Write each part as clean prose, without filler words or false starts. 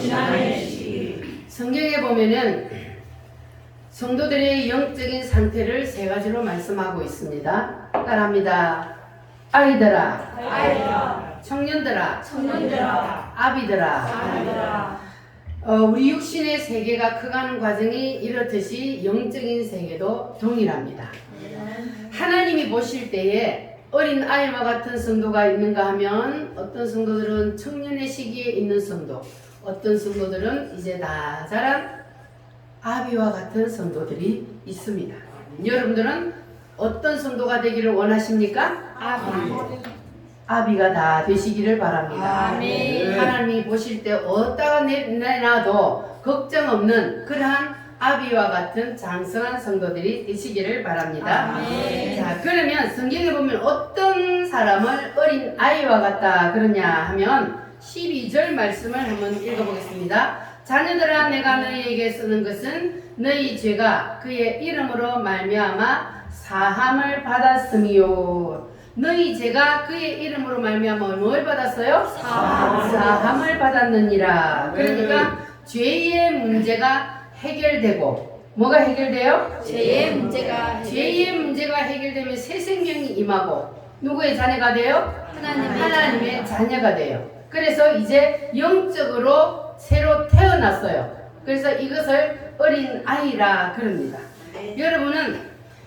지나내시기. 성경에 보면은 성도들의 영적인 상태를 세 가지로 말씀하고 있습니다. 따라합니다. 아이들아, 청년들아, 아비들아. 우리 육신의 세계가 커가는 과정이 이렇듯이 영적인 세계도 동일합니다. 하나님이 보실 때에 어린 아이와 같은 성도가 있는가 하면 어떤 성도들은 청년의 시기에 있는 성도, 어떤 성도들은 이제 다 자란 아비와 같은 성도들이 있습니다. 여러분들은 어떤 성도가 되기를 원하십니까? 아비가 다 되시기를 바랍니다. 아멘. 하나님이 보실 때 어디다가 내놔도 걱정 없는 그러한 아비와 같은 장성한 성도들이 되시기를 바랍니다. 아멘. 자, 그러면 성경에 보면 어떤 사람을 어린 아이와 같다 그러냐 하면 12절 말씀을 한번 읽어보겠습니다. 자녀들아, 내가 너희에게 쓰는 것은 너희 죄가 그의 이름으로 말미암아 사함을 받았음이요. 너희 죄가 그의 이름으로 말미암아 뭘 받았어요? 사함을 받았느니라. 그러니까 죄의 문제가 해결되고, 뭐가 해결돼요? 죄의 문제가 해결되면 새 생명이 임하고 누구의 자녀가 돼요? 하나님의 자녀가 돼요. 그래서 이제 영적으로 새로 태어났어요. 그래서 이것을 어린 아이라 그럽니다.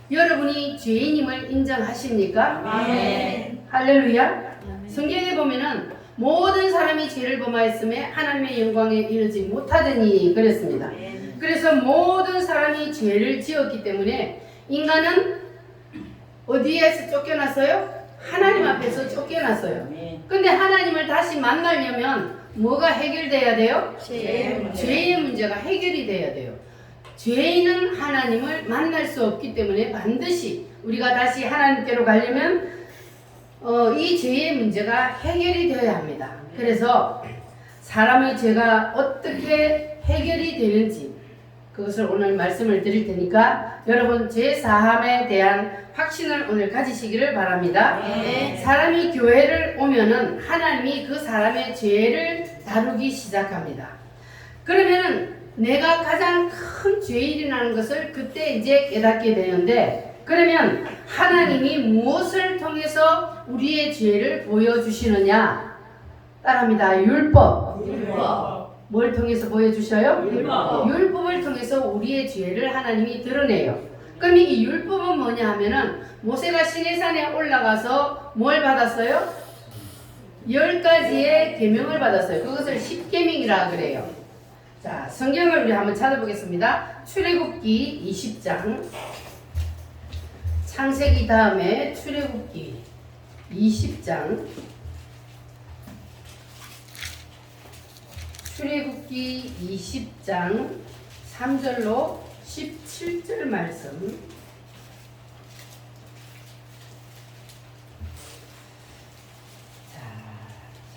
여러분이 죄인임을 인정하십니까? 아멘. 할렐루야. 성경에 보면은 모든 사람이 죄를 범하였음에 하나님의 영광에 이르지 못하더니 그랬습니다. 그래서 모든 사람이 죄를 지었기 때문에 인간은 어디에서 쫓겨났어요? 하나님 앞에서 쫓겨났어요. 근데 하나님을 다시 만나려면 뭐가 해결돼야 돼요? 죄의 문제가 해결이 돼야 돼요. 죄인은 하나님을 만날 수 없기 때문에 반드시 우리가 다시 하나님께로 가려면 이 죄의 문제가 해결이 되어야 합니다. 그래서 사람의 죄가 어떻게 해결이 되는지 그것을 오늘 말씀을 드릴 테니까 여러분 죄 사함에 대한 확신을 오늘 가지시기를 바랍니다. 사람이 교회를 오면은 하나님이 그 사람의 죄를 다루기 시작합니다. 그러면은 내가 가장 큰 죄인이라는 것을 그때 이제 깨닫게 되는데, 그러면 하나님이 무엇을 통해서 우리의 죄를 보여주시느냐? 따라합니다. 율법. 뭘 통해서 보여주셔요? 율법을 통해서 우리의 죄를 하나님이 드러내요. 그럼 이 율법은 뭐냐 하면은 모세가 시내산에 올라가서 뭘 받았어요? 10가지의 계명을 받았어요. 그것을 십계명이라 그래요. 자, 성경을 우리 한번 찾아보겠습니다. 출애굽기 20장, 창세기 다음에 출애굽기 20장, 출애굽기 20장 3절로 17절 말씀. 자,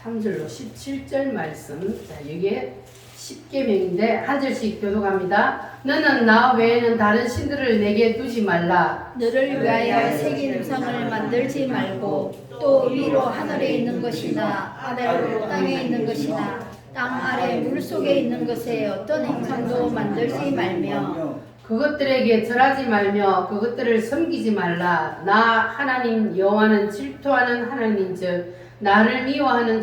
3절로 17절 말씀. 자, 이게 10계명인데 한 절씩 교독합니다. 너는 나 외에는 다른 신들을 내게 두지 말라. 너를 위하여 새긴 우상을 만들지 말고 또 위로 하늘에 있는 것이나 아래로 땅에 있는 것이나 땅 아래 물속에 있는 것에 어떤 형상도 만들지 말며 그것들에게 절하지 말며 그것들을 섬기지 말라. 나 하나님 여호와는 질투하는 하나님인즉 나를 미워하는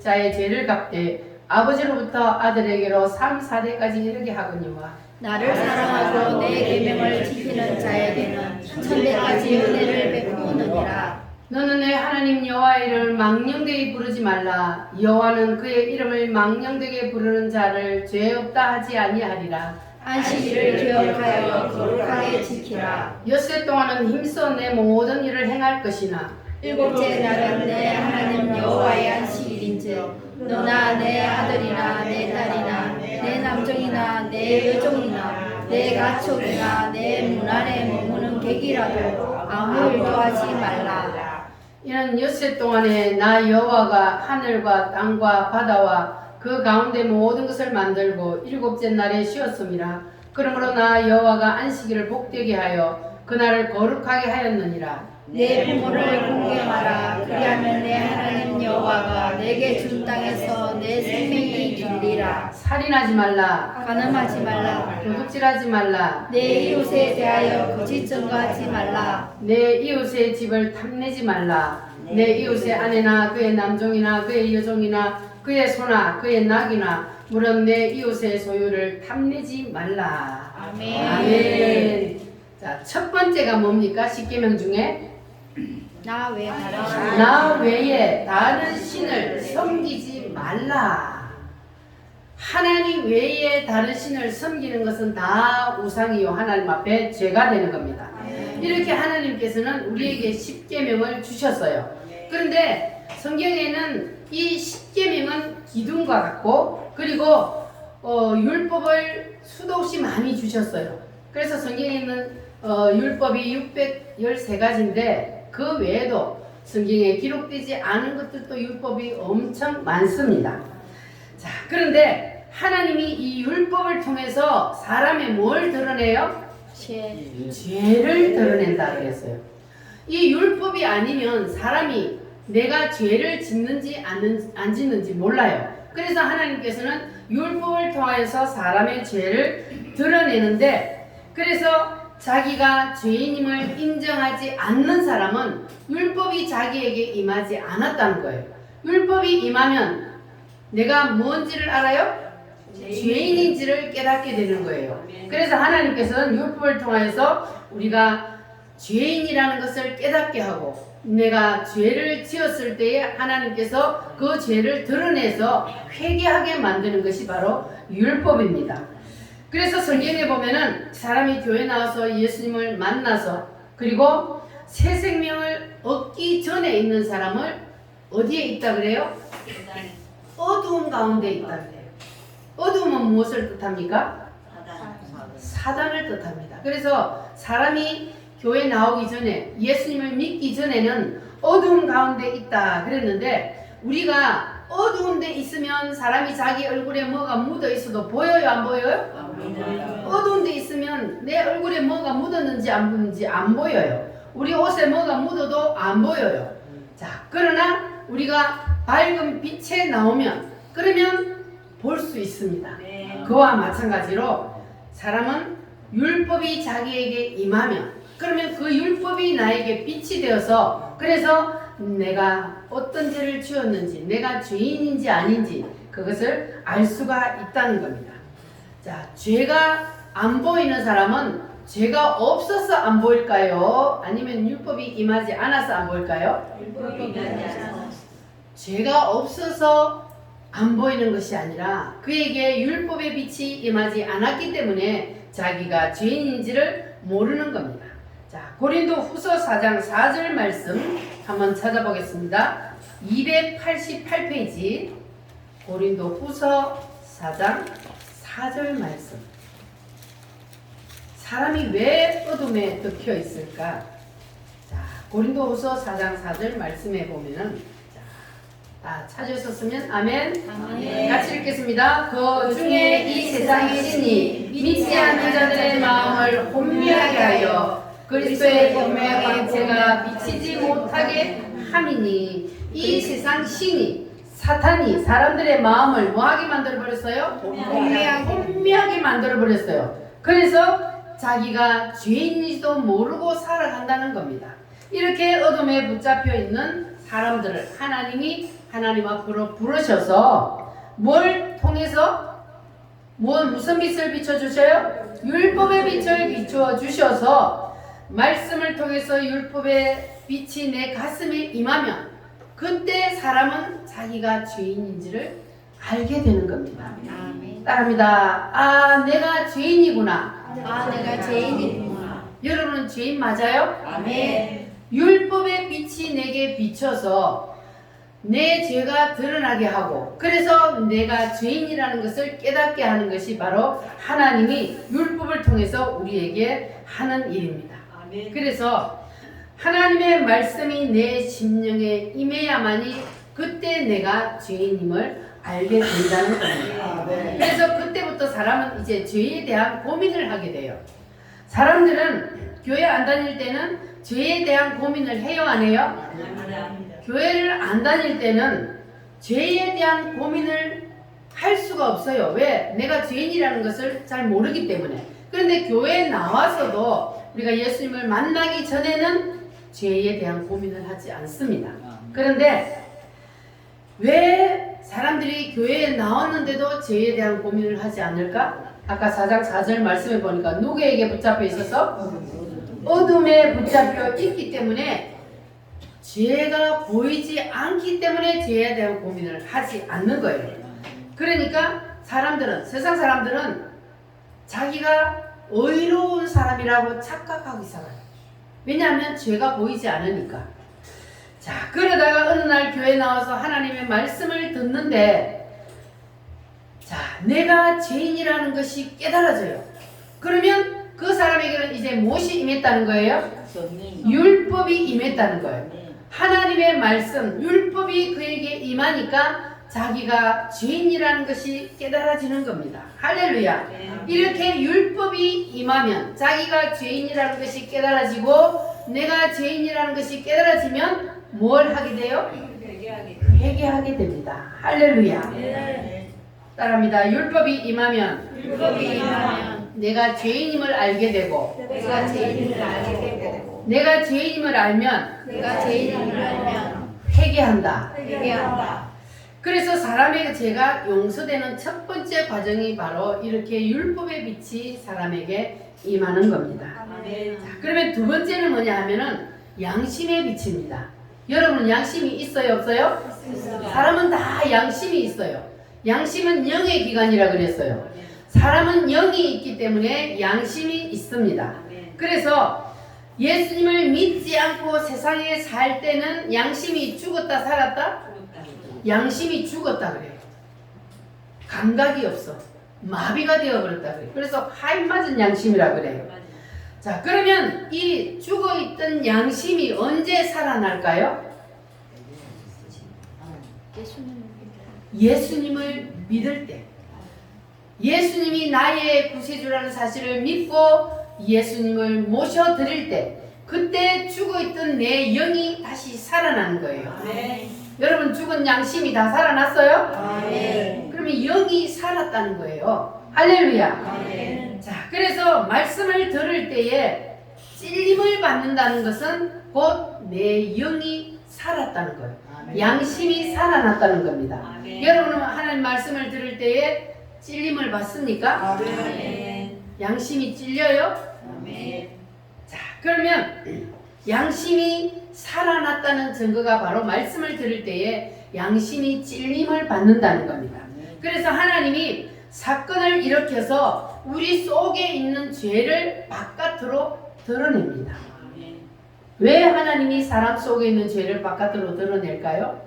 자의 죄를 갚되 아버지로부터 아들에게로 3, 4대까지 이르게 하거니와 나를 사랑하고 내 계명을 지키는 자에게는 천대까지 은혜를 베푸느니라. 너는 내 하나님 여호와의 이름을 망령되게 부르지 말라. 여호와는 그의 이름을 망령되게 부르는 자를 죄 없다 하지 아니하리라. 안식일을 기억하여 거룩하게 지키라. 엿새 동안은 힘써 내 모든 일을 행할 것이나 일곱째 날은 내 하나님 여호와의 안식일인즉 너나 내 아들이나 내 딸이나 내 남종이나 내 여종이나 내 가축이나 내 문 안에 머무는 객이라도 아무 일도 하지 말라. 이는 엿새 동안에 나 여호와가 하늘과 땅과 바다와 그 가운데 모든 것을 만들고 일곱째 날에 쉬었음이라. 그러므로 나 여호와가 안식일을 복되게 하여 그날을 거룩하게 하였느니라. 내 부모를 공경하라. 그리하면 내 하나님 여호와가 내게 준 땅에서 내 생명이 길리라. 살인하지 말라. 간음하지 말라. 도둑질하지 말라. 내 이웃에 대하여 거짓 증거하지 말라. 내 이웃의 집을 탐내지 말라. 내 이웃의 아내나 그의 남종이나 그의 여종이나 그의 소나 그의 낙이나 무릇 내 이웃의 소유를 탐내지 말라. 아멘. 아멘. 자, 첫 번째가 뭡니까? 십계명 중에 나 외에 다른 나 외에 다른 신을 섬기지 말라. 하나님 외에 다른 신을 섬기는 것은 다 우상이요 하나님 앞에 죄가 되는 겁니다. 이렇게 하나님께서는 우리에게 십계명을 주셨어요. 그런데 성경에는 이 십계명은 기둥과 같고 그리고 율법을 수도 없이 많이 주셨어요. 그래서 성경에는 율법이 613가지인데 그 외에도 성경에 기록되지 않은 것들도 율법이 엄청 많습니다. 자, 그런데 하나님이 이 율법을 통해서 사람의 뭘 드러내요? 죄를 드러낸다 그랬어요. 이 율법이 아니면 사람이 내가 죄를 짓는지 안 짓는지 몰라요. 그래서 하나님께서는 율법을 통해서 사람의 죄를 드러내는데 그래서 자기가 죄인임을 인정하지 않는 사람은 율법이 자기에게 임하지 않았다는 거예요. 율법이 임하면 내가 뭔지를 알아요? 죄인인지를 깨닫게 되는 거예요. 그래서 하나님께서는 율법을 통해서 우리가 죄인이라는 것을 깨닫게 하고 내가 죄를 지었을 때에 하나님께서 그 죄를 드러내서 회개하게 만드는 것이 바로 율법입니다. 그래서 성경에 보면은 사람이 교회 나와서 예수님을 만나서 그리고 새 생명을 얻기 전에 있는 사람을 어디에 있다 그래요? 어두움 가운데 있다 그래요. 어두움은 무엇을 뜻합니까? 사단을 뜻합니다. 그래서 사람이 교회 나오기 전에 예수님을 믿기 전에는 어두움 가운데 있다 그랬는데 우리가 어두운 데 있으면 사람이 자기 얼굴에 뭐가 묻어 있어도 보여요 안 보여요? 어두운 데 있으면 내 얼굴에 뭐가 묻었는지 안 묻었는지 안 보여요. 우리 옷에 뭐가 묻어도 안 보여요. 자, 그러나 우리가 밝은 빛에 나오면 그러면 볼 수 있습니다. 그와 마찬가지로 사람은 율법이 자기에게 임하면 그러면 그 율법이 나에게 빛이 되어서 그래서 내가 어떤 죄를 지었는지 내가 죄인인지 아닌지 그것을 알 수가 있다는 겁니다. 자, 죄가 안 보이는 사람은 죄가 없어서 안 보일까요? 아니면 율법이 임하지 않아서 안 보일까요? 죄가 없어서 안 보이는 것이 아니라 그에게 율법의 빛이 임하지 않았기 때문에 자기가 죄인인지를 모르는 겁니다. 자, 고린도 후서 4장 4절 말씀 한번 찾아보겠습니다. 288페이지 고린도 후서 4장 4절 말씀. 사람이 왜 어둠에 덮여 있을까? 자, 고린도 후서 4장 4절 말씀에 보면은 찾으셨으면 아멘. 아멘. 같이 읽겠습니다. 그 중에 이 세상의 신이 믿지 않는 자들의 마음을 혼미하게 하여 그리스도의 본의 광채가 비치지 못하게 함이니 이 세상 신이 사탄이 사람들의 마음을 뭐하게 만들어버렸어요? 혼미하게 만들어버렸어요. 그래서 자기가 죄인인지도 모르고 살아간다는 겁니다. 이렇게 어둠에 붙잡혀 있는 사람들을 하나님이 하나님 앞으로 부르셔서 뭘 통해서 무슨 빛을 비춰주셔요? 율법의 빛을 비춰주셔서 말씀을 통해서 율법의 빛이 내 가슴에 임하면 그때 사람은 자기가 죄인인지를 알게 되는 겁니다. 따라합니다. 아, 내가 죄인이구나. 아, 내가 죄인이구나. 여러분은 죄인 맞아요? 아멘. 율법의 빛이 내게 비춰서 내 죄가 드러나게 하고 그래서 내가 죄인이라는 것을 깨닫게 하는 것이 바로 하나님이 율법을 통해서 우리에게 하는 일입니다. 그래서 하나님의 말씀이 내 심령에 임해야만이 그때 내가 죄인임을 알게 된다는 겁니다. 그래서 그때부터 사람은 이제 죄에 대한 고민을 하게 돼요. 사람들은 교회 안 다닐 때는 죄에 대한 고민을 해요, 안 해요? 교회를 안 다닐 때는 죄에 대한 고민을 할 수가 없어요. 왜? 내가 죄인이라는 것을 잘 모르기 때문에. 그런데 교회에 나와서도 우리가 예수님을 만나기 전에는 죄에 대한 고민을 하지 않습니다. 그런데 왜 사람들이 교회에 나왔는데도 죄에 대한 고민을 하지 않을까? 아까 4장 4절 말씀해 보니까 누구에게 붙잡혀 있어서? 어둠에 붙잡혀 있기 때문에 죄가 보이지 않기 때문에 죄에 대한 고민을 하지 않는 거예요. 그러니까 사람들은, 세상 사람들은 자기가 의로운 사람이라고 착각하고 살아요. 왜냐하면 죄가 보이지 않으니까. 자, 그러다가 어느 날 교회 나와서 하나님의 말씀을 듣는데, 자, 내가 죄인이라는 것이 깨달아져요. 그러면 그 사람에게는 이제 무엇이 임했다는 거예요? 율법이 임했다는 거예요. 하나님의 말씀, 율법이 그에게 임하니까 자기가 죄인이라는 것이 깨달아지는 겁니다. 할렐루야. 이렇게 율법이 임하면 자기가 죄인이라는 것이 깨달아지고 내가 죄인이라는 것이 깨달아지면 뭘 하게 돼요? 회개하게 됩니다. 할렐루야. 따라합니다. 율법이 임하면 내가 죄인임을 알게 되고 내가 죄인임을 알면 회개한다. 그래서 사람의 죄가 용서되는 첫 번째 과정이 바로 이렇게 율법의 빛이 사람에게 임하는 겁니다. 자, 그러면 두 번째는 뭐냐 하면은 양심의 빛입니다. 여러분 양심이 있어요, 없어요? 사람은 다 양심이 있어요. 양심은 영의 기관이라 그랬어요. 사람은 영이 있기 때문에 양심이 있습니다. 그래서 예수님을 믿지 않고 세상에 살 때는 양심이 죽었다 살았다? 양심이 죽었다 그래요. 감각이 없어. 마비가 되어버렸다 그래요. 그래서 하인 맞은 양심이라 그래요. 자, 그러면 이 죽어있던 양심이 언제 살아날까요? 예수님을 믿을 때. 예수님이 나의 구세주라는 사실을 믿고 예수님을 모셔드릴 때, 그때 죽어있던 내 영이 다시 살아나는 거예요. 여러분 죽은 양심이 다 살아났어요? 그러면 영이 살았다는 거예요. 할렐루야. 자, 그래서 말씀을 들을 때에 찔림을 받는다는 것은 곧 내 영이 살았다는 거예요. 양심이 살아났다는 겁니다. 여러분은 하나님 말씀을 들을 때에 찔림을 받습니까? 양심이 찔려요? 자, 그러면 양심이 살아났다는 증거가 바로 말씀을 들을 때에 양심이 찔림을 받는다는 겁니다. 그래서 하나님이 사건을 일으켜서 우리 속에 있는 죄를 바깥으로 드러냅니다. 왜 하나님이 사람 속에 있는 죄를 바깥으로 드러낼까요?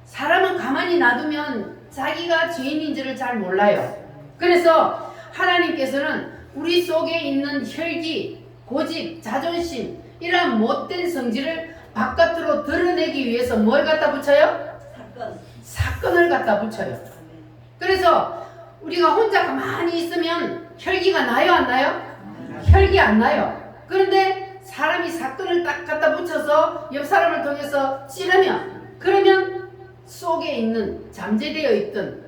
사람은 가만히 놔두면 자기가 죄인인지를 잘 몰라요. 그래서 하나님께서는 우리 속에 있는 혈기, 고집, 자존심, 이러한 못된 성질을 바깥으로 드러내기 위해서 뭘 갖다 붙여요? 사건을 갖다 붙여요. 그래서 우리가 혼자 가만히 있으면 혈기가 나요, 안 나요? 혈기 안 나요. 그런데 사람이 사건을 딱 갖다 붙여서 옆 사람을 통해서 찌르면, 그러면 속에 있는 잠재되어 있던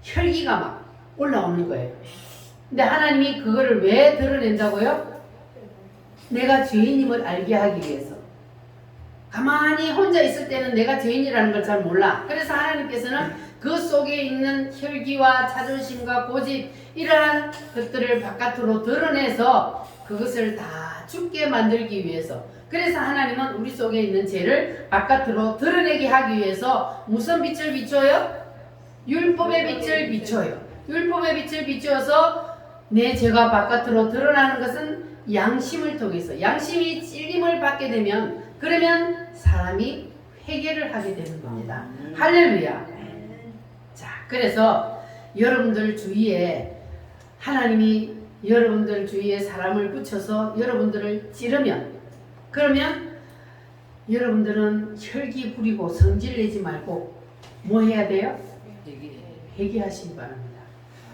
혈기가 막 올라오는 거예요. 근데 하나님이 그거를 왜 드러낸다고요? 내가 죄인임을 알게 하기 위해서. 가만히 혼자 있을 때는 내가 죄인이라는 걸 잘 몰라. 그래서 하나님께서는 그 속에 있는 혈기와 자존심과 고집, 이러한 것들을 바깥으로 드러내서 그것을 다 죽게 만들기 위해서. 그래서 하나님은 우리 속에 있는 죄를 바깥으로 드러내게 하기 위해서 무슨 빛을 비춰요? 율법의 빛을 비춰요. 율법의 빛을 비추어서 내 죄가 바깥으로 드러나는 것은 양심을 통해서. 양심이 찔림을 받게 되면, 그러면 사람이 회개를 하게 되는 겁니다. 할렐루야. 자, 그래서 여러분들 주위에 하나님이 여러분들 주위에 사람을 붙여서 여러분들을 찌르면, 그러면 여러분들은 혈기 부리고 성질 내지 말고 뭐 해야 돼요? 회개하시기 바랍니다.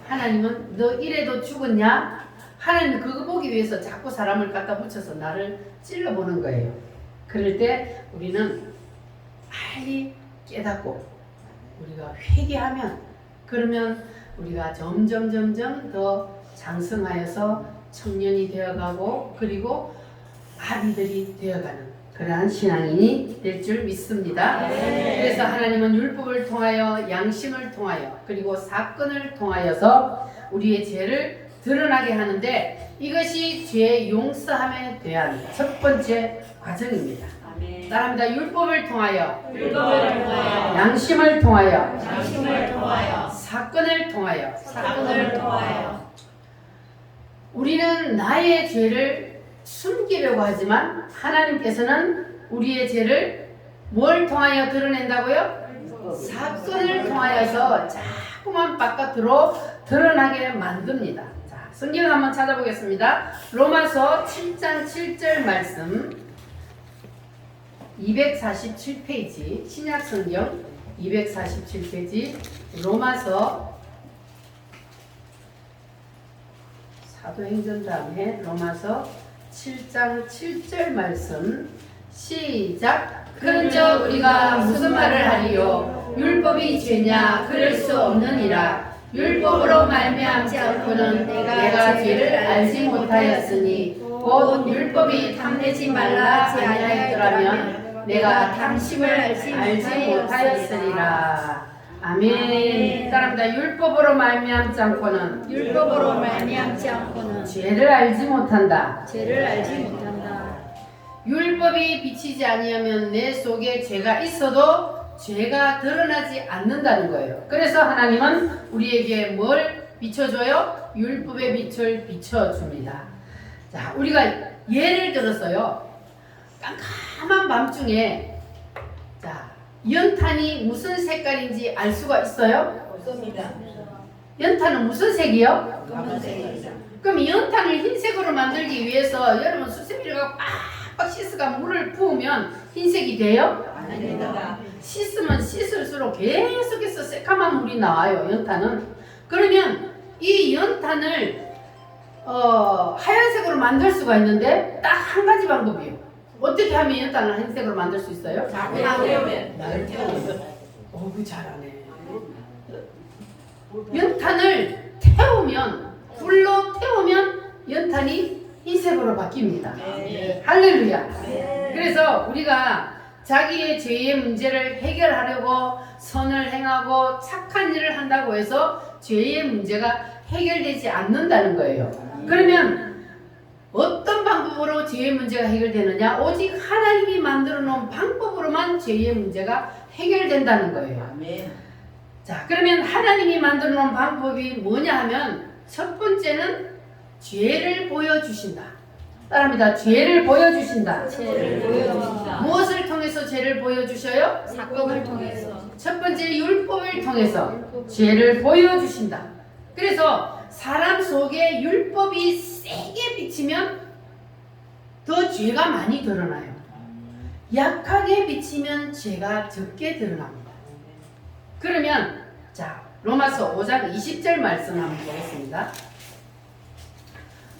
하나님은 너 이래도 죽었냐? 하나님 그거 보기 위해서 자꾸 사람을 갖다 붙여서 나를 찔러보는 거예요. 그럴 때 우리는 빨리 깨닫고 우리가 회개하면, 그러면 우리가 점점 더 장성하여서 청년이 되어가고 그리고 아비들이 되어가는 그러한 신앙인이 될 줄 믿습니다. 그래서 하나님은 율법을 통하여, 양심을 통하여, 그리고 사건을 통하여서 우리의 죄를 드러나게 하는데, 이것이 죄 용서함에 대한 첫 번째 과정입니다. 따라합니다. 율법을 통하여, 양심을 통하여, 사건을 통하여. 우리는 나의 죄를 숨기려고 하지만 하나님께서는 우리의 죄를 뭘 통하여 드러낸다고요? 사건을 통하여서 자꾸만 바깥으로 드러나게 만듭니다. 자, 성경 한번 찾아보겠습니다. 로마서 7장 7절 말씀 247페이지, 신약성경 247페이지, 로마서, 사도행전 다음에 로마서 7장 7절 말씀 시작. 그런즉 우리가 무슨 말을 하리요? 율법이 죄냐? 그럴 수 없느니라. 율법으로 말미암지 않고는 내가 죄를 알지 못하였으니 곧 율법이 탐내지 말라 하지 아니하였더라면 내가 탐심을 알지 못하였으리라. 아멘. 따라합니다. 율법으로 말미암지 않고는 죄를 알지 못한다. 율법이 비치지 아니하면 내 속에 죄가 있어도 죄가 드러나지 않는다는 거예요. 그래서 하나님은 우리에게 뭘 비춰줘요? 율법의 빛을 비춰줍니다. 자, 우리가 예를 들어서요, 깜깜한 밤중에, 자, 연탄이 무슨 색깔인지 알 수가 있어요? 없습니다. 연탄은 무슨 색이요? 검은색입니다. 그럼 연탄을 흰색으로 만들기 위해서 여러분 수세미를 갖고 빡빡 씻어가 물을 부으면 흰색이 돼요? 아닙니다. 씻으면 씻을수록 계속해서 새까만 물이 나와요, 연탄은. 그러면 이 연탄을 하얀색으로 만들 수가 있는데 딱 한 가지 방법이에요. 어떻게 하면 연탄을 흰색으로 만들 수 있어요? 날 태우면. 어우, 잘하네. 연탄을 태우면, 불로 태우면 연탄이 흰색으로 바뀝니다. 네. 할렐루야. 네. 그래서 우리가 자기의 죄의 문제를 해결하려고 선을 행하고 착한 일을 한다고 해서 죄의 문제가 해결되지 않는다는 거예요. 그러면 어떤 방법으로 죄의 문제가 해결되느냐? 오직 하나님이 만들어 놓은 방법으로만 죄의 문제가 해결된다는 거예요. 아멘. 자, 그러면 하나님이 만들어 놓은 방법이 뭐냐 하면 첫 번째는 죄를 보여주신다. 따라합니다. 죄를 보여주신다. 무엇을 통해서 죄를 보여주셔요? 사건을 통해서. 첫 번째 율법을 통해서 죄를 보여주신다. 그래서 사람 속에 율법이 세게 비치면 더 죄가 많이 드러나요. 약하게 비치면 죄가 적게 드러납니다. 그러면 자, 로마서 5장 20절 말씀 한번 보겠습니다.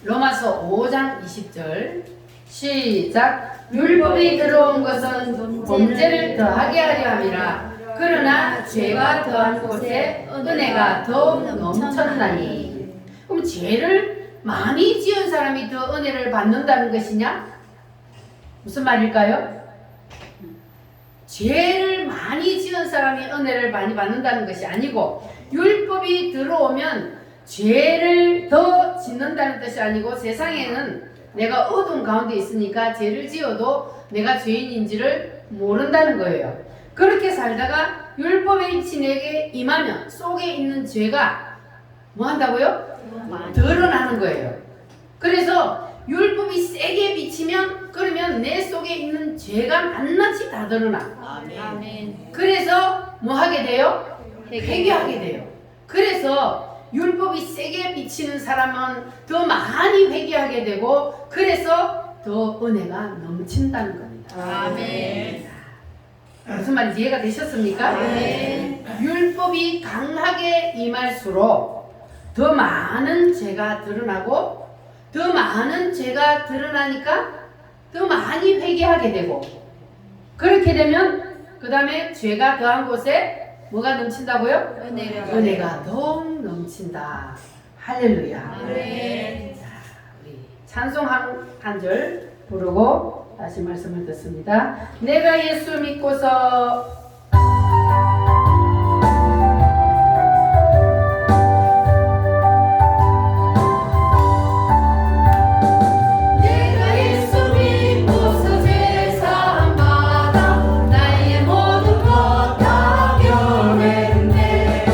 로마서 5장 20절 시작. 율법이 들어온 것은 범죄를 더하게 하려 함이라. 그러나 죄가 더한 곳에 은혜가 더욱 넘쳤나니. 그럼 죄를 많이 지은 사람이 더 은혜를 받는다는 것이냐? 무슨 말일까요? 죄를 많이 지은 사람이 은혜를 많이 받는다는 것이 아니고, 율법이 들어오면 죄를 더 짓는다는 뜻이 아니고, 세상에는 내가 어둠 가운데 있으니까 죄를 지어도 내가 죄인인지를 모른다는 거예요. 그렇게 살다가 율법의 빛이 내게 임하면 속에 있는 죄가 뭐 한다고요? 드러나는 거예요. 그래서 율법이 세게 비치면, 그러면 내 속에 있는 죄가 낱낱이 다 드러나. 아멘. 그래서 뭐 하게 돼요? 회개하게 돼요. 그래서 율법이 세게 비치는 사람은 더 많이 회개하게 되고, 그래서 더 은혜가 넘친다는 겁니다. 아멘. 무슨 말인지 이해가 되셨습니까? 네. 율법이 강하게 임할수록 더 많은 죄가 드러나고, 더 많은 죄가 드러나니까 더 많이 회개하게 되고, 그렇게 되면 그 다음에 죄가 더한 곳에 뭐가 넘친다고요? 은혜가 더욱 넘친다. 할렐루야. 아멘. 자, 우리 찬송 한 절 부르고 다시 말씀을 듣습니다. 내가 예수 믿고서 내가 예수 믿고서 죄 사함 받아 나의 모든 것 다 변했네.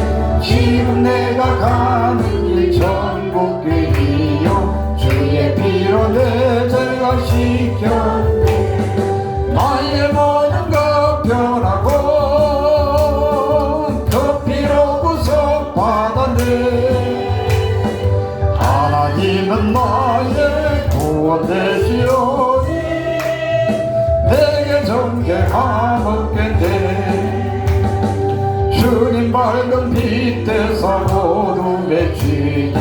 지금 내가 가는 길 천국길 이용 주의 피로 내 죄가 씻겼네. 나의 모든 것 변하고 그 피로 구속 받았네. 하나님은 나의 구원 되시오니 내게 정죄함 없겠네. 주님 밝은 빛에서 모두 맺히니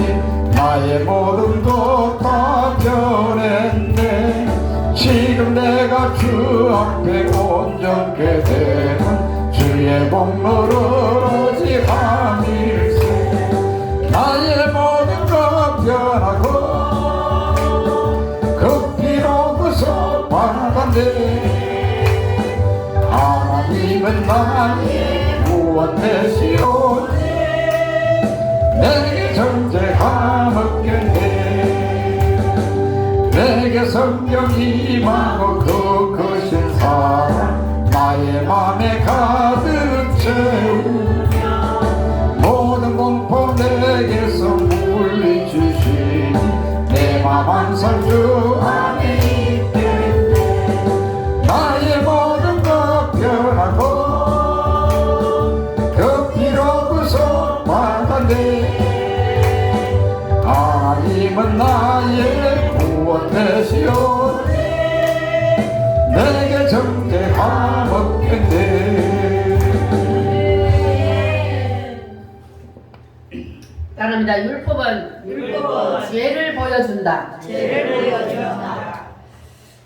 나의 모든 것 다 변했네. 지금 내가 주 앞에 온전케 되면 주의 복로를 오직 함일세. 나의 모든 것 변하고 그 피로 구속 받았네. 하나님은 나의 구원 되시오니 내게 정죄함 없겠네. 내게 성령 임하고 그 크신 사랑 나의 맘에 가득 채우며 모든 공포 내게서 물리주시니 내 맘 항상 주 안에 있겠네. 나의 모든 것 변하고 그 피로 구속 받았네. 하나님은 나의 구원 되시오니 내게 정죄함 없겠네. 따릅니다. 율법은 죄를 보여준다. 죄를 보여준다.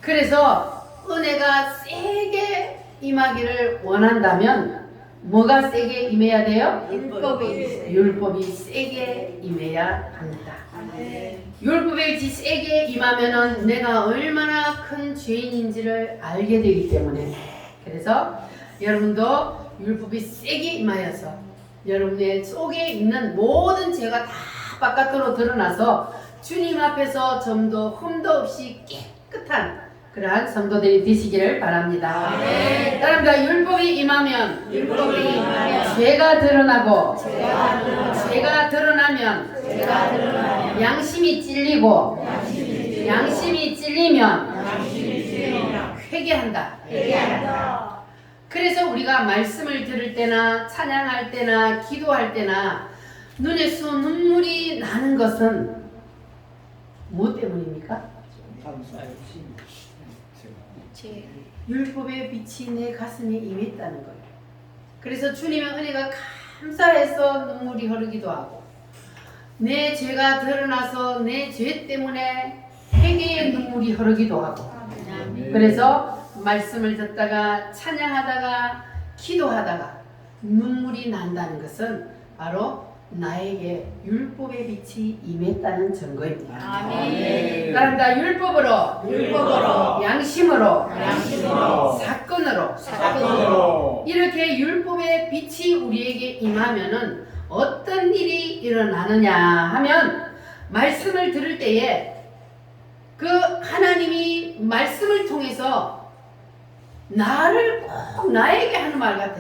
그래서 은혜가 세게 임하기를 원한다면 뭐가 세게 임해야 돼요? 율법이 율법이 세게 임해야 합니다. 율법이 세게 임하면은 내가 얼마나 큰 죄인인지를 알게 되기 때문에, 그래서 여러분도 율법이 세게 임하여서 여러분의 속에 있는 모든 죄가 다 바깥으로 드러나서 주님 앞에서 점도 흠도 없이 깨끗한 그러한 성도들이 되시기를 바랍니다. 아멘. 따릅니다. 율법이 임하면 죄가 드러나고 죄가 드러나면 양심이 찔리고 양심이 찔리면 회개한다. 그래서 우리가 말씀을 들을 때나 찬양할 때나 기도할 때나 눈에서 눈물이 나는 것은 무엇 때문입니까? 율법의 빛이 내 가슴에 임했다는 거예요. 그래서 주님의 은혜가 감사해서 눈물이 흐르기도 하고, 내 죄가 드러나서 내 죄 때문에 회개의 눈물이 흐르기도 하고, 그래서 말씀을 듣다가 찬양하다가 기도하다가 눈물이 난다는 것은 바로 나에게 율법의 빛이 임했다는 증거입니다. 아멘. 따릅니다. 율법으로 양심으로 사건으로 이렇게 율법의 빛이 우리에게 임하면은 어떤 일이 일어나느냐 하면, 말씀을 들을 때에 그 하나님이 말씀을 통해서 나를 꼭 나에게 하는 말 같아.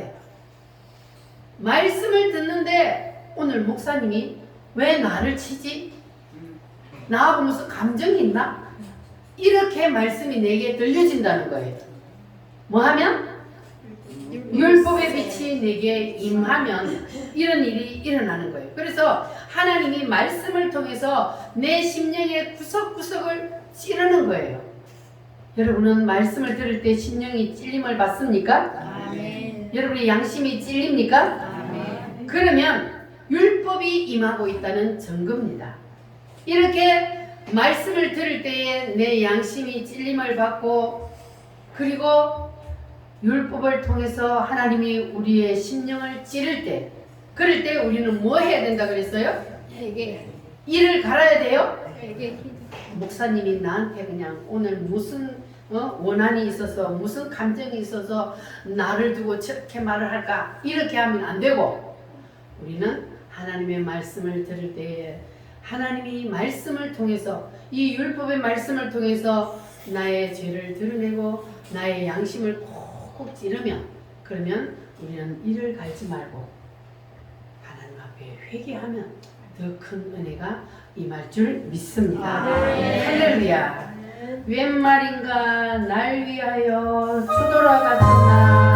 말씀을 듣는데 오늘 목사님이 왜 나를 치지? 나하고 무슨 감정이 있나? 이렇게 말씀이 내게 들려진다는 거예요. 뭐 하면? 율법의 빛이 내게 임하면 이런 일이 일어나는 거예요. 그래서 하나님이 말씀을 통해서 내 심령의 구석구석을 찌르는 거예요. 여러분은 말씀을 들을 때 심령이 찔림을 받습니까? 아멘. 여러분의 양심이 찔립니까? 그러면 율법이 임하고 있다는 증거입니다. 이렇게 말씀을 들을 때에 내 양심이 찔림을 받고 그리고 율법을 통해서 하나님이 우리의 심령을 찌를 때 그럴 때 우리는 뭐 해야 된다 그랬어요? 회개. 이를 갈아야 돼요? 회개. 목사님이 나한테 그냥 오늘 무슨 원한이 있어서 무슨 감정이 있어서 나를 두고 저렇게 말을 할까 이렇게 하면 안 되고 우리는 하나님의 말씀을 들을 때에 하나님이 말씀을 통해서 이 율법의 말씀을 통해서 나의 죄를 드러내고 나의 양심을 콕콕 찌르면 그러면 우리는 이를 갈지 말고 하나님 앞에 회개하면 더 큰 은혜가 임할 줄 믿습니다. 할렐루야. 웬 말인가 날 위하여 주돌아가셨나.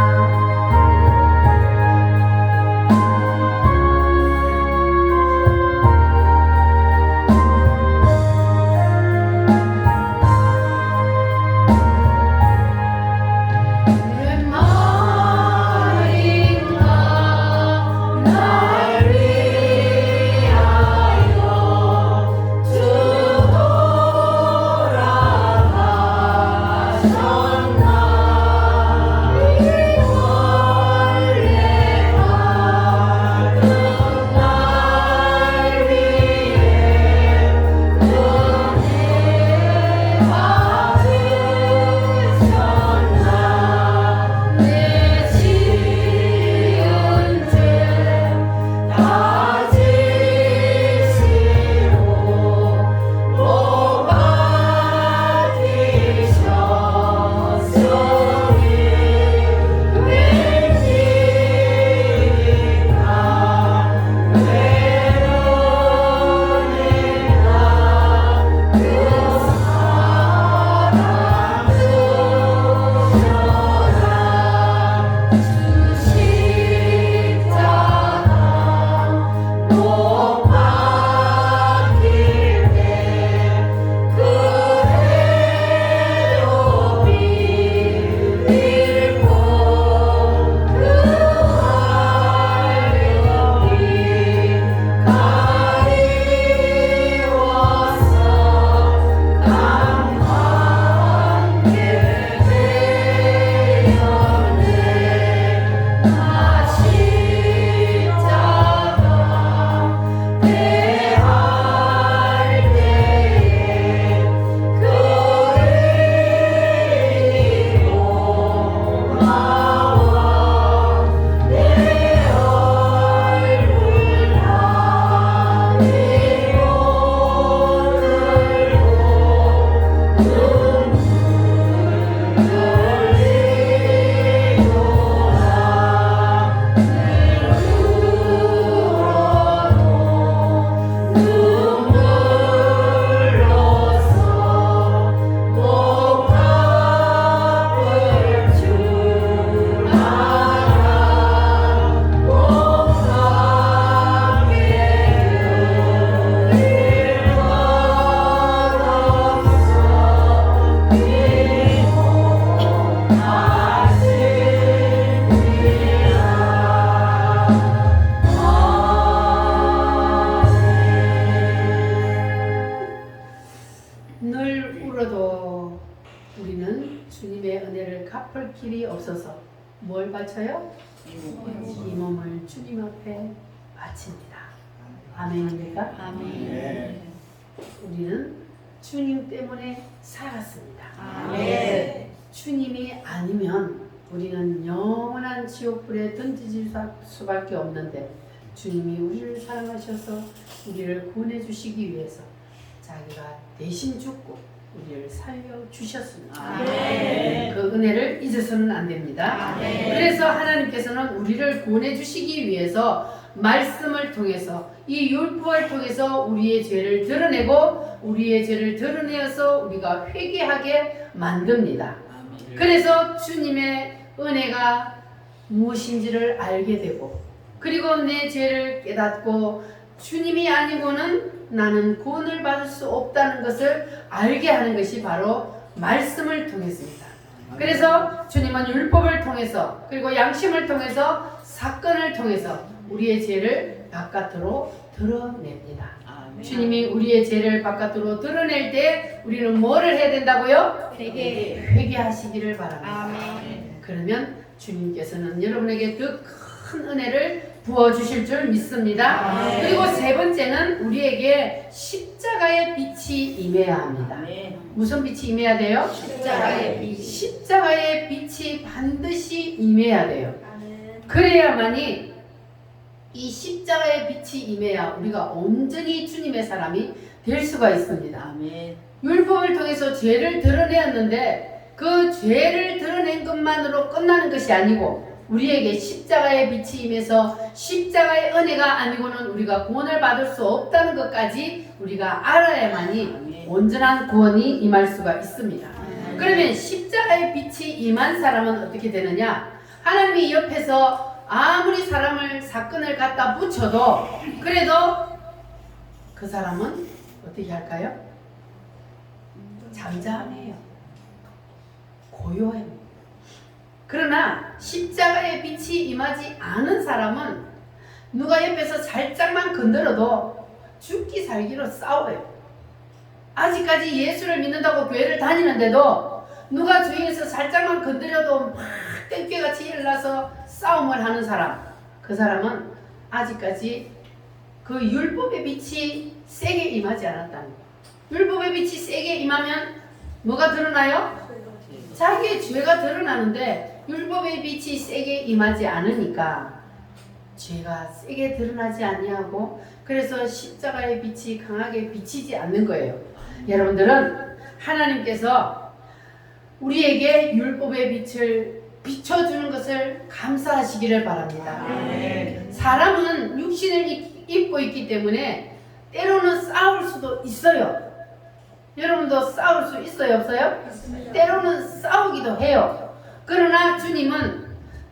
늘 울어도 우리는 주님의 은혜를 갚을 길이 없어서 뭘 바쳐요? 이 몸을 주님 앞에 바칩니다. 아멘입니까? 아멘. 우리는 주님 때문에 살았습니다. 아멘. 주님이 아니면 우리는 영원한 지옥불에 던져질 수밖에 없는데 주님이 우리를 사랑하셔서 우리를 구원해주시기 위해서 자기가 대신 죽고 우리를 살려주셨습니다. 아멘. 그 은혜를 잊어서는 안 됩니다. 아멘. 그래서 하나님께서는 우리를 구원해주시기 위해서 말씀을 통해서 이 율법을 통해서 우리의 죄를 드러내고 우리의 죄를 드러내어서 우리가 회개하게 만듭니다. 그래서 주님의 은혜가 무엇인지를 알게 되고 그리고 내 죄를 깨닫고 주님이 아니고는 나는 구원을 받을 수 없다는 것을 알게 하는 것이 바로 말씀을 통해서입니다. 그래서 주님은 율법을 통해서 그리고 양심을 통해서 사건을 통해서 우리의 죄를 바깥으로 드러냅니다. 아멘. 주님이 우리의 죄를 바깥으로 드러낼 때 우리는 뭐를 해야 된다고요? 회개하시기를 바랍니다. 아멘. 그러면 주님께서는 여러분에게 더 큰 은혜를 부어주실 줄 믿습니다. 아멘. 그리고 세 번째는 우리에게 십자가의 빛이 임해야 합니다. 아멘. 무슨 빛이 임해야 돼요? 십자가의 빛. 십자가의 빛이 반드시 임해야 돼요. 그래야만이 이 십자가의 빛이 임해야 우리가 온전히 주님의 사람이 될 수가 있습니다. 아멘. 율법을 통해서 죄를 드러내었는데 그 죄를 드러낸 것만으로 끝나는 것이 아니고 우리에게 십자가의 빛이 임해서 십자가의 은혜가 아니고는 우리가 구원을 받을 수 없다는 것까지 우리가 알아야만이 온전한 구원이 임할 수가 있습니다. 그러면 십자가의 빛이 임한 사람은 어떻게 되느냐? 하나님이 옆에서 아무리 사건을 갖다 붙여도 그래도 그 사람은 어떻게 할까요? 잠잠해요. 고요해요. 그러나 십자가의 빛이 임하지 않은 사람은 누가 옆에서 살짝만 건드려도 죽기 살기로 싸워요. 아직까지 예수를 믿는다고 교회를 다니는데도 누가 주위에서 살짝만 건드려도 막 땡볕같이 일어나서 싸움을 하는 사람, 그 사람은 아직까지 그 율법의 빛이 세게 임하지 않았다는 거예요. 율법의 빛이 세게 임하면 뭐가 드러나요? 자기의 죄가 드러나는데 율법의 빛이 세게 임하지 않으니까 죄가 세게 드러나지 아니하고 그래서 십자가의 빛이 강하게 비치지 않는 거예요. 여러분들은 하나님께서 우리에게 율법의 빛을 비춰주는 것을 감사하시기를 바랍니다. 사람은 육신을 입고 있기 때문에 때로는 싸울 수도 있어요. 여러분도 싸울 수 있어요, 없어요? 때로는 싸우기도 해요. 그러나 주님은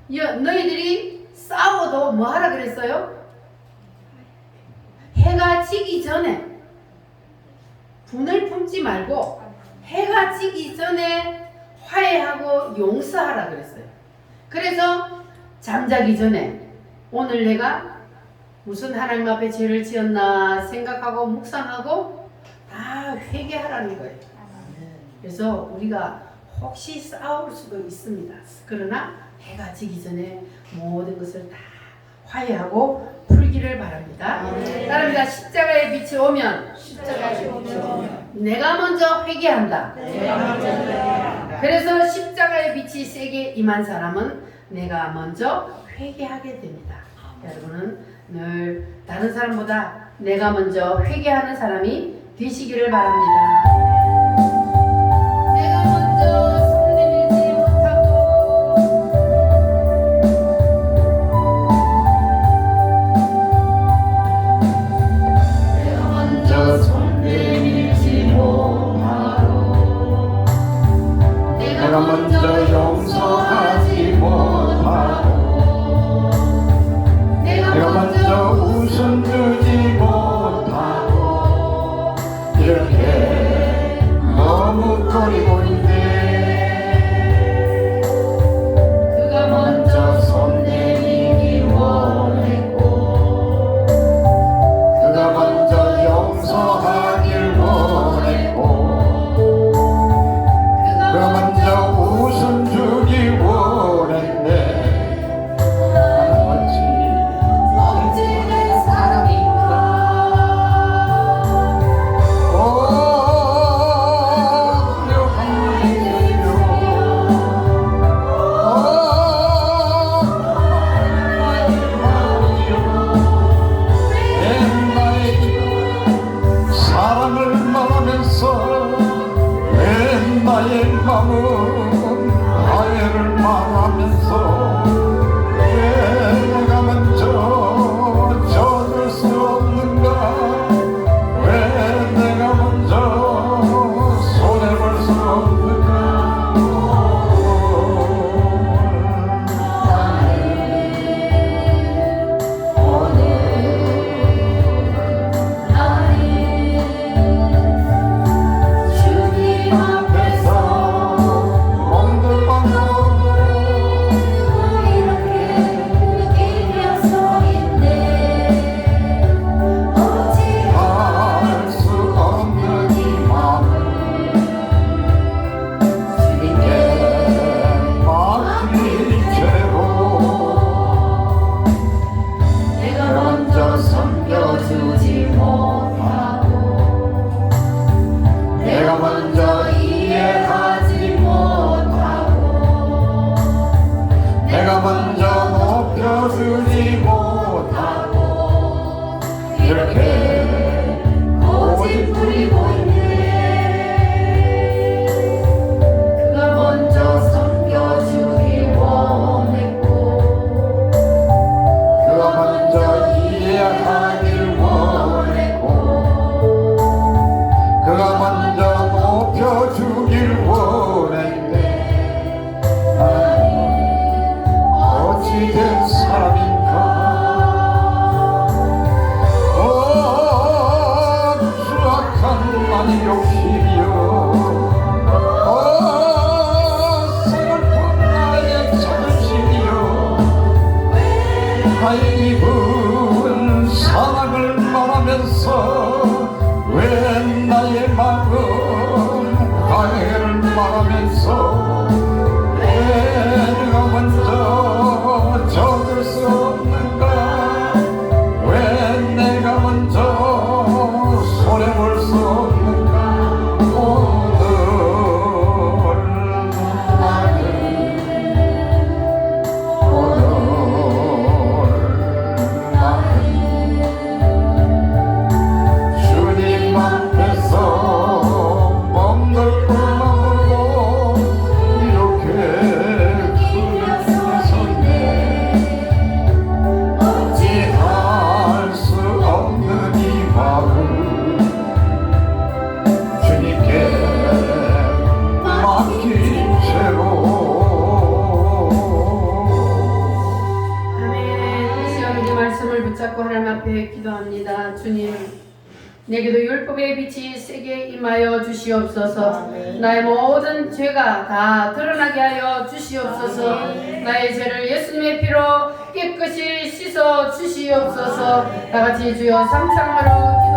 너희들이 싸워도 뭐 하라 그랬어요? 해가 지기 전에 분을 품지 말고 해가 지기 전에 화해하고 용서하라 그랬어요. 그래서 잠자기 전에 오늘 내가 무슨 하나님 앞에 죄를 지었나 생각하고 묵상하고 다 회개하라는 거예요. 그래서 우리가 혹시 싸울 수도 있습니다. 그러나 해가 지기 전에 모든 것을 다 화해하고 풀기를 바랍니다. 따릅니다. 십자가의 빛이 오면 내가 먼저 회개한다. 그래서 십자가의 빛이 세게 임한 사람은 내가 먼저 회개하게 됩니다. 여러분은 늘 다른 사람보다 내가 먼저 회개하는 사람이 되시기를 바랍니다. 내가 먼저 손 내밀지 못하고 내가 먼저 손 내밀지 못하고 내가 먼저 용서하지 못하고 내가 먼저 웃음 주지 못하고 이렇게 머뭇거리고 있네. 그가 먼저 손 내밀기 원했고 그가 먼저 용서하길 원했고 그가 먼저 웃음 주기 원했네. 나는 마치 억지된 사람인가 사랑을 말하면서 왜 나의 마음은 화해를 말하면서 왜 내가 먼저 져줄 수 없는가 왜 내가 먼저 손해볼 수 없는가 주님 앞에서 이렇게 고집 부리고 있네. 그가 먼저 섬겨주길 원했고 그가 먼저 이해하길 원했고 그가 먼저 높여주길 원했네. 어찌된 사람인가. 추악한 나의 욕심이여. 슬픈 나의 자존심이여. 나의 입은 사랑을 말하면서 왜 나의 마음 가해를 말하면서 왜 내가 먼저 적을 수 없는가. 왜 내가 먼저 손해볼 수 없는가. 주님 앞에서 멈들 마음으로 이렇게 섰네. 어찌할 수 없는 이 마음 주님께 맡긴 채로. 아멘. 이 시간 우리 말씀을 붙잡고 하나님 앞에 기도합니다. 주님, 내게도 율법의 빛이 세게 임하여 주시옵소서. 나의 모든 죄가 다 드러나게 하여 주시옵소서. 나의 죄를 예수님의 피로 깨끗이 씻어 주시옵소서. 다 같이 주여 삼창하러 기도